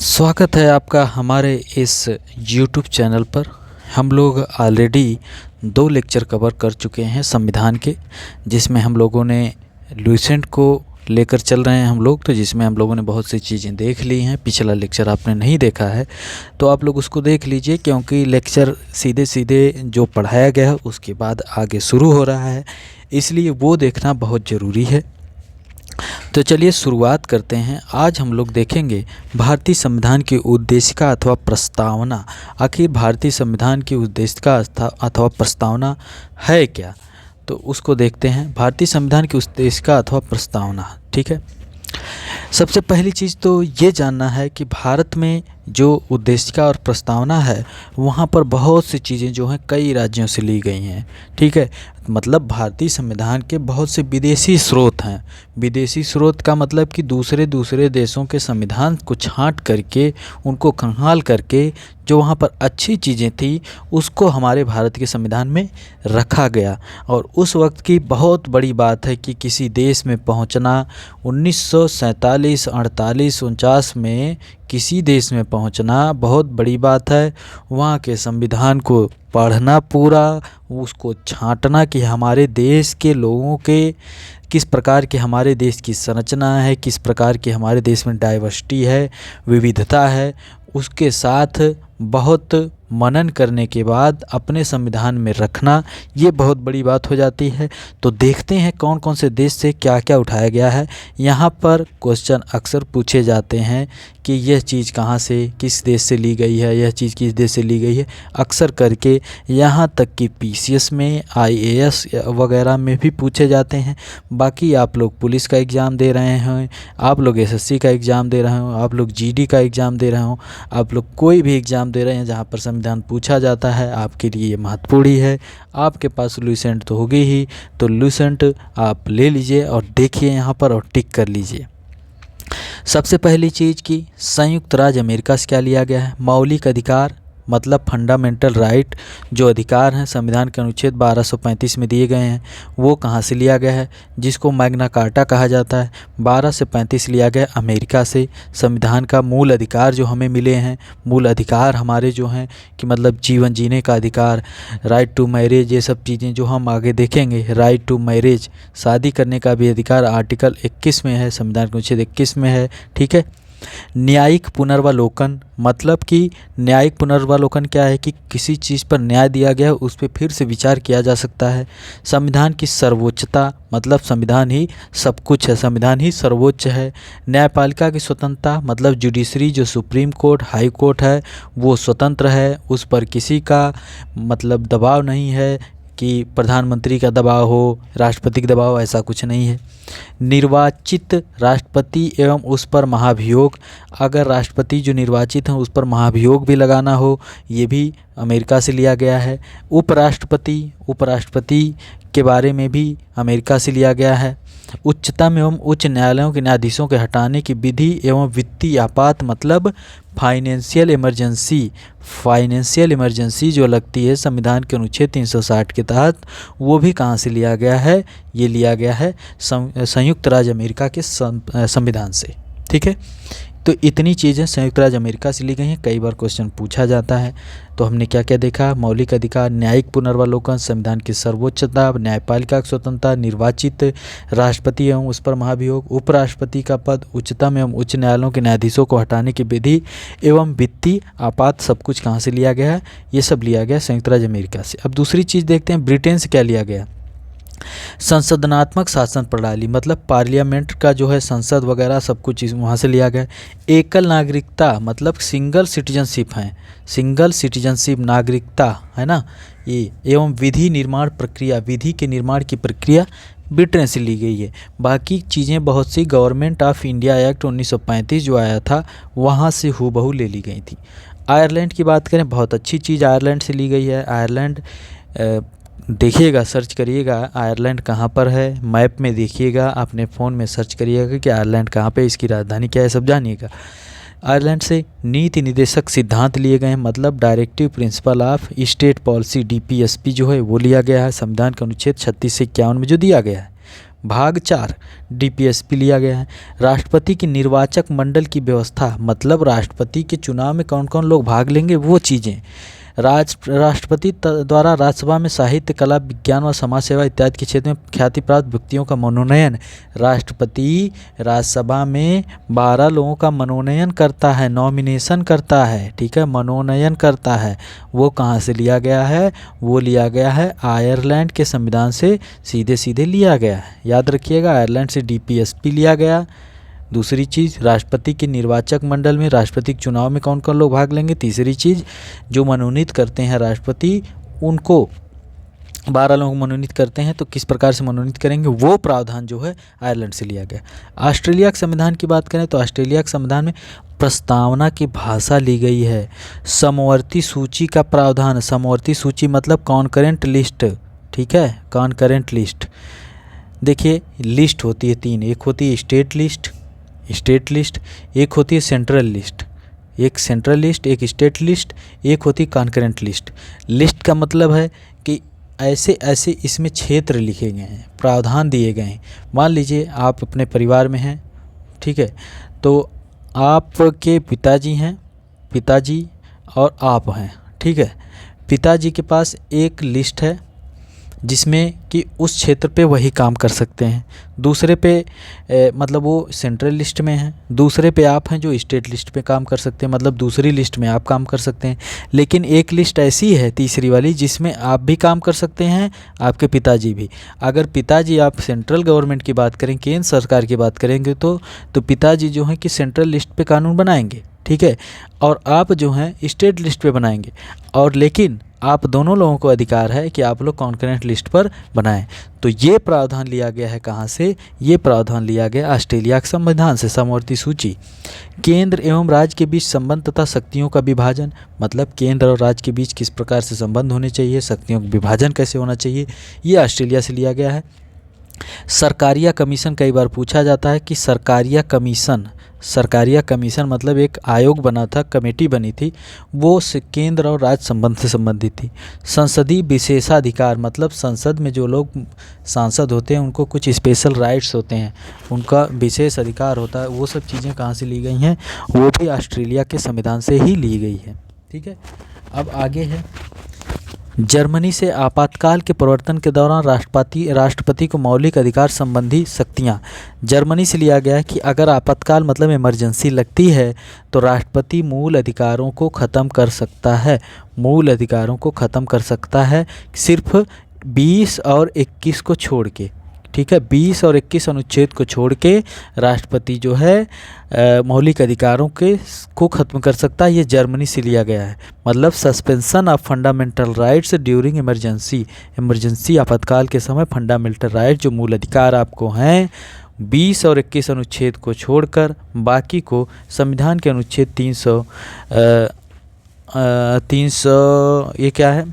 स्वागत है आपका हमारे इस YouTube चैनल पर। हम लोग ऑलरेडी 2 लेक्चर कवर कर चुके हैं संविधान के, जिसमें हम लोगों ने लुसेंट को लेकर चल रहे हैं हम लोग, तो जिसमें हम लोगों ने बहुत सी चीज़ें देख ली हैं। पिछला लेक्चर आपने नहीं देखा है तो आप लोग उसको देख लीजिए, क्योंकि लेक्चर सीधे सीधे जो पढ़ाया गया है उसके बाद आगे शुरू हो रहा है, इसलिए वो देखना बहुत ज़रूरी है। तो चलिए शुरुआत करते हैं। आज हम लोग देखेंगे भारतीय संविधान की उद्देशिका अथवा प्रस्तावना। आखिर भारतीय संविधान की उद्देशिका अथवा प्रस्तावना है क्या, तो उसको देखते हैं। भारतीय संविधान की उद्देशिका अथवा प्रस्तावना, ठीक है। सबसे पहली चीज़ तो ये जानना है कि भारत में जो उद्देशिका और प्रस्तावना है वहाँ पर बहुत सी चीज़ें जो हैं कई राज्यों से ली गई हैं, ठीक है। मतलब भारतीय संविधान के बहुत से विदेशी स्रोत हैं। विदेशी स्रोत का मतलब कि दूसरे देशों के संविधान को छांट करके, उनको खंगाल करके जो वहाँ पर अच्छी चीज़ें थी उसको हमारे भारत के संविधान में रखा गया। और उस वक्त की बहुत बड़ी बात है कि किसी देश में पहुँचना, 1947, 48, 49 में किसी देश में पहुंचना बहुत बड़ी बात है। वहाँ के संविधान को पढ़ना पूरा, उसको छांटना कि हमारे देश के लोगों के किस प्रकार के हमारे देश की संरचना है, किस प्रकार की हमारे देश में डाइवर्सिटी है, विविधता है, उसके साथ बहुत मनन करने के बाद अपने संविधान में रखना, ये बहुत बड़ी बात हो जाती है। तो देखते हैं कौन कौन से देश से क्या क्या उठाया गया है। यहाँ पर क्वेश्चन अक्सर पूछे जाते हैं कि यह चीज़ कहाँ से, किस देश से ली गई है, यह चीज़ किस देश से ली गई है, अक्सर करके यहाँ तक कि PCS में, IAS वगैरह में भी पूछे जाते हैं। बाकी आप लोग पुलिस का एग्ज़ाम दे रहे हैं, आप लोग SSC का एग्ज़ाम दे रहे हो, आप लोग GD का एग्ज़ाम दे रहे हो, आप लोग कोई भी एग्ज़ाम दे रहे हैं जहाँ पर संविधान पूछा जाता है, आपके लिए ये महत्वपूर्ण ही है। आपके पास लुसेंट तो होगी ही, तो लुसेंट आप ले लीजिए और देखिए यहाँ पर और टिक कर लीजिए। सबसे पहली चीज़ की संयुक्त राज्य अमेरिका से क्या लिया गया है। मौलिक अधिकार मतलब फंडामेंटल राइट, जो अधिकार हैं संविधान के अनुच्छेद 1235 में दिए गए हैं, वो कहाँ से लिया गया है, जिसको मैग्ना कार्टा कहा जाता है। 12 से 35 लिया गया अमेरिका से। संविधान का मूल अधिकार जो हमें मिले हैं, मूल अधिकार हमारे जो हैं कि मतलब जीवन जीने का अधिकार, राइट टू मैरिज, ये सब चीज़ें जो हम आगे देखेंगे। राइट टू मैरिज, शादी करने का भी अधिकार आर्टिकल 21 में है, संविधान के अनुच्छेद 21 में है, ठीक है। न्यायिक पुनर्वलोकन मतलब कि न्यायिक पुनर्वलोकन क्या है कि किसी चीज़ पर न्याय दिया गया है उस पर फिर से विचार किया जा सकता है। संविधान की सर्वोच्चता मतलब संविधान ही सब कुछ है, संविधान ही सर्वोच्च है। न्यायपालिका की स्वतंत्रता मतलब जुडिशरी, जो सुप्रीम कोर्ट, हाई कोर्ट है, वो स्वतंत्र है, उस पर किसी का मतलब दबाव नहीं है कि प्रधानमंत्री का दबाव हो, राष्ट्रपति का दबाव, ऐसा कुछ नहीं है। निर्वाचित राष्ट्रपति एवं उस पर महाभियोग, अगर राष्ट्रपति जो निर्वाचित हैं उस पर महाभियोग भी लगाना हो, ये भी अमेरिका से लिया गया है। उपराष्ट्रपति के बारे में भी अमेरिका से लिया गया है। उच्चतम एवं उच्च न्यायालयों के न्यायाधीशों के हटाने की विधि एवं वित्तीय आपात मतलब फाइनेंशियल इमरजेंसी जो लगती है संविधान के अनुच्छेद 360 के तहत, वो भी कहाँ से लिया गया है, ये लिया गया है संयुक्त राज्य अमेरिका के संविधान से, ठीक है। तो इतनी चीज़ें संयुक्त राज्य अमेरिका से ली गई हैं, कई बार क्वेश्चन पूछा जाता है। तो हमने क्या क्या देखा, मौलिक अधिकार, न्यायिक पुनर्वलोकन, संविधान की सर्वोच्चता, न्यायपालिका की स्वतंत्रता, निर्वाचित राष्ट्रपति एवं उस पर महाभियोग, उपराष्ट्रपति का पद, उच्चतम एवं उच्च न्यायालयों के न्यायाधीशों को हटाने की विधि एवं वित्तीय आपात, सब कुछ कहाँ से लिया गया है, ये सब लिया गया संयुक्त राज्य अमेरिका से। अब दूसरी चीज़ देखते हैं, ब्रिटेन से क्या लिया गया। संसदनात्मक शासन प्रणाली मतलब पार्लियामेंट का जो है संसद वगैरह सब कुछ वहाँ से लिया गया। एकल नागरिकता मतलब सिंगल सिटीजनशिप है, सिंगल सिटीजनशिप नागरिकता है ना ये। एवं विधि निर्माण प्रक्रिया, विधि के निर्माण की प्रक्रिया ब्रिटेन से ली गई है। बाकी चीज़ें बहुत सी गवर्नमेंट ऑफ इंडिया एक्ट 1935 जो आया था वहाँ से हूबहू ले ली गई थी। आयरलैंड की बात करें, बहुत अच्छी चीज़ आयरलैंड से ली गई है। आयरलैंड देखिएगा, सर्च करिएगा आयरलैंड कहाँ पर है, मैप में देखिएगा, अपने फ़ोन में सर्च करिएगा कि आयरलैंड कहाँ पे, इसकी राजधानी क्या है, सब जानिएगा। आयरलैंड से नीति निदेशक सिद्धांत लिए गए हैं मतलब directive principle of state policy, DPSP जो है वो लिया गया है संविधान के अनुच्छेद 36 से 51 में जो दिया गया है। भाग 4 डीपीएसपी लिया गया है। राष्ट्रपति की निर्वाचक मंडल की व्यवस्था, मतलब राष्ट्रपति के चुनाव में कौन कौन लोग भाग लेंगे वो चीज़ें। राष्ट्रपति द्वारा राज्यसभा में साहित्य, कला, विज्ञान व समाज सेवा इत्यादि के क्षेत्र में ख्याति प्राप्त व्यक्तियों का मनोनयन। राष्ट्रपति राज्यसभा में 12 लोगों का मनोनयन करता है, नॉमिनेशन करता है, ठीक है, मनोनयन करता है। वो कहाँ से लिया गया है? वो लिया गया है आयरलैंड के संविधान से सीधे सीधे लिया गया है। याद रखिएगा, आयरलैंड से डीपीएसपी लिया गया। दूसरी चीज़, राष्ट्रपति के निर्वाचक मंडल में राष्ट्रपति के चुनाव में कौन कौन लोग भाग लेंगे। तीसरी चीज़, जो मनोनीत करते हैं राष्ट्रपति, उनको 12 लोग मनोनीत करते हैं तो किस प्रकार से मनोनीत करेंगे, वो प्रावधान जो है आयरलैंड से लिया गया। ऑस्ट्रेलिया के संविधान की बात करें तो ऑस्ट्रेलिया के संविधान में प्रस्तावना की भाषा ली गई है। समवर्ती सूची का प्रावधान, समवर्ती सूची मतलब कॉन्करेंट लिस्ट, ठीक है, कॉन्करेंट लिस्ट। देखिए, लिस्ट होती है 3, एक होती है स्टेट लिस्ट, एक होती है सेंट्रल लिस्ट, एक सेंट्रल लिस्ट, एक स्टेट लिस्ट, एक होती है कॉन्करेंट लिस्ट। लिस्ट का मतलब है कि ऐसे ऐसे इसमें क्षेत्र लिखे गए हैं, प्रावधान दिए गए हैं। मान लीजिए आप अपने परिवार में हैं, ठीक है, तो आपके पिताजी हैं, पिताजी और आप हैं, ठीक है। पिताजी के पास एक लिस्ट है जिसमें कि उस क्षेत्र पे वही काम कर सकते हैं। दूसरे पे मतलब वो सेंट्रल लिस्ट में है। दूसरे पे आप हैं जो स्टेट लिस्ट पे काम कर सकते हैं, मतलब दूसरी लिस्ट में आप काम कर सकते हैं। लेकिन एक लिस्ट ऐसी है, तीसरी वाली, जिसमें आप भी काम कर सकते हैं, आपके पिताजी भी। अगर पिताजी, आप सेंट्रल गवर्नमेंट की बात करें, केंद्र सरकार की बात करेंगे तो पिताजी जो हैं कि सेंट्रल लिस्ट पे कानून बनाएंगे, ठीक है, और आप जो हैं स्टेट लिस्ट पे बनाएंगे। और लेकिन आप दोनों लोगों को अधिकार है कि आप लोग कॉन्करेंट लिस्ट पर बनाएं। तो ये प्रावधान लिया गया है कहाँ से? ये प्रावधान लिया गया ऑस्ट्रेलिया के संविधान से। समवर्ती सूची, केंद्र एवं राज्य के बीच संबंध तथा शक्तियों का विभाजन, मतलब केंद्र और राज्य के बीच किस प्रकार से संबंध होने चाहिए, शक्तियों का विभाजन कैसे होना चाहिए, ये ऑस्ट्रेलिया से लिया गया है। सरकारिया कमीशन, कई बार पूछा जाता है कि सरकारिया कमीशन मतलब एक आयोग बना था, कमेटी बनी थी, वो केंद्र और राज्य संबंध से संबंधित थी। संसदीय विशेषाधिकार, मतलब संसद में जो लोग सांसद होते हैं उनको कुछ स्पेशल राइट्स होते हैं, उनका विशेष अधिकार होता है। वो सब चीज़ें कहाँ से ली गई हैं? वो भी ऑस्ट्रेलिया के संविधान से ही ली गई है, ठीक है। अब आगे है, जर्मनी से आपातकाल के प्रवर्तन के दौरान राष्ट्रपति को मौलिक अधिकार संबंधी शक्तियाँ। जर्मनी से लिया गया है कि अगर आपातकाल मतलब इमरजेंसी लगती है तो राष्ट्रपति मूल अधिकारों को ख़त्म कर सकता है, मूल अधिकारों को ख़त्म कर सकता है, सिर्फ 20 और 21 को छोड़ के, ठीक है, 20 और 21 अनुच्छेद को छोड़ के राष्ट्रपति जो है मौलिक अधिकारों को ख़त्म कर सकता है। ये जर्मनी से लिया गया है। मतलब suspension of fundamental rights during emergency आपातकाल के समय फंडामेंटल राइट, जो मूल अधिकार आपको हैं, 20 और 21 अनुच्छेद को छोड़कर बाकी को संविधान के अनुच्छेद 300 ये क्या है,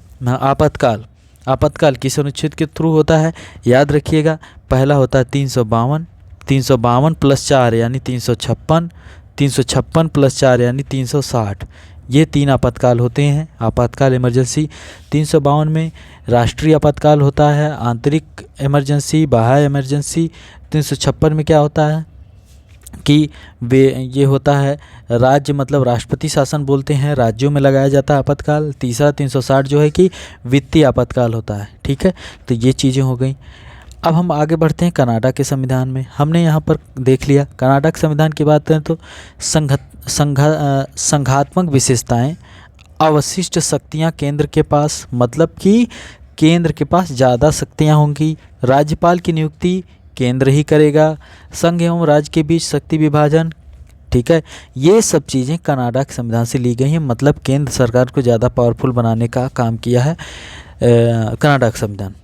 आपातकाल किस अनुच्छेद के थ्रू होता है? याद रखिएगा, पहला होता है 352 प्लस 4 यानी 356, 356 प्लस 4 यानी 360। ये 3 आपातकाल होते हैं, आपातकाल इमरजेंसी। 352 में राष्ट्रीय आपातकाल होता है, आंतरिक इमरजेंसी, बाह्य इमरजेंसी। 356 में क्या होता है कि ये होता है राज्य, मतलब राष्ट्रपति शासन बोलते हैं, राज्यों में लगाया जाता है आपातकाल। तीसरा 360 जो है कि वित्तीय आपातकाल होता है, ठीक है। तो ये चीज़ें हो गई। अब हम आगे बढ़ते हैं कनाडा के संविधान में। हमने यहाँ पर देख लिया कनाडा के संविधान की बात करें तो संघात्मक विशेषताएं, अवशिष्ट शक्तियाँ केंद्र के पास, मतलब कि केंद्र के पास ज़्यादा शक्तियाँ होंगी। राज्यपाल की नियुक्ति केंद्र ही करेगा। संघ एवं राज्य के बीच शक्ति विभाजन, ठीक है। ये सब चीज़ें कनाडा के संविधान से ली गई हैं, मतलब केंद्र सरकार को ज़्यादा पावरफुल बनाने का काम किया है कनाडा का संविधान।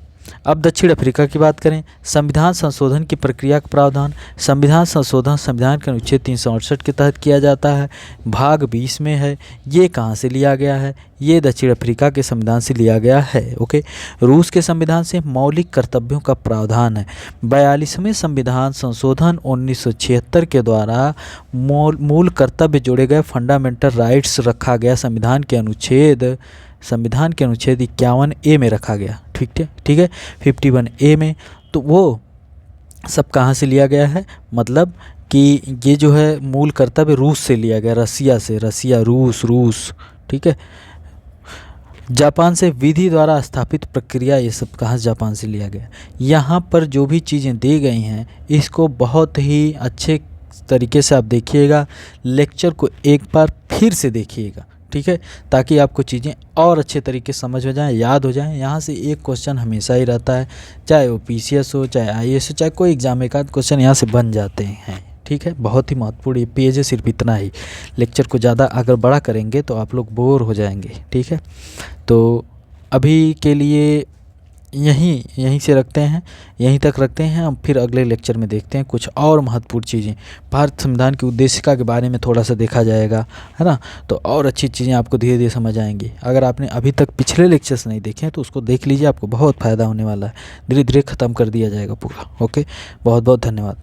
अब दक्षिण अफ्रीका की बात करें, संविधान संशोधन की प्रक्रिया का प्रावधान। संविधान संशोधन संविधान के अनुच्छेद 368 के तहत किया जाता है, भाग 20 में है। ये कहाँ से लिया गया है? ये दक्षिण अफ्रीका के संविधान से लिया गया है, ओके। रूस के संविधान से मौलिक कर्तव्यों का प्रावधान है। 42वें संविधान संशोधन 1976 के द्वारा मूल कर्तव्य जोड़े गए, फंडामेंटल राइट्स रखा गया संविधान के अनुच्छेद 51A में रखा गया, ठीक है 51A में। तो वो सब कहाँ से लिया गया है, मतलब कि ये जो है मूल कर्तव्य रूस से लिया गया, रसिया से, रसिया रूस रूस, ठीक है। जापान से विधि द्वारा स्थापित प्रक्रिया, ये सब कहाँ से, जापान से लिया गया। यहाँ पर जो भी चीज़ें दी गई हैं इसको बहुत ही अच्छे तरीके से आप देखिएगा, लेक्चर को एक बार फिर से देखिएगा, ठीक है, ताकि आपको चीज़ें और अच्छे तरीके से समझ में जाएँ, याद हो जाएँ। यहाँ से एक क्वेश्चन हमेशा ही रहता है, चाहे वो पीसीएस हो, चाहे आईएएस हो, चाहे कोई एग्जाम, एक आध क्वेश्चन यहाँ से बन जाते हैं, ठीक है। बहुत ही महत्वपूर्ण ये पेज है, सिर्फ इतना ही। लेक्चर को ज़्यादा अगर बड़ा करेंगे तो आप लोग बोर हो जाएंगे, ठीक है। तो अभी के लिए यहीं से रखते हैं, यहीं तक रखते हैं। हम फिर अगले लेक्चर में देखते हैं कुछ और महत्वपूर्ण चीज़ें। भारत संविधान की उद्देशिका के बारे में थोड़ा सा देखा जाएगा, है ना, तो और अच्छी चीज़ें आपको धीरे धीरे समझ आएंगी। अगर आपने अभी तक पिछले लेक्चर्स नहीं देखे हैं तो उसको देख लीजिए, आपको बहुत फ़ायदा होने वाला है। धीरे धीरे ख़त्म कर दिया जाएगा पूरा। ओके, बहुत बहुत धन्यवाद।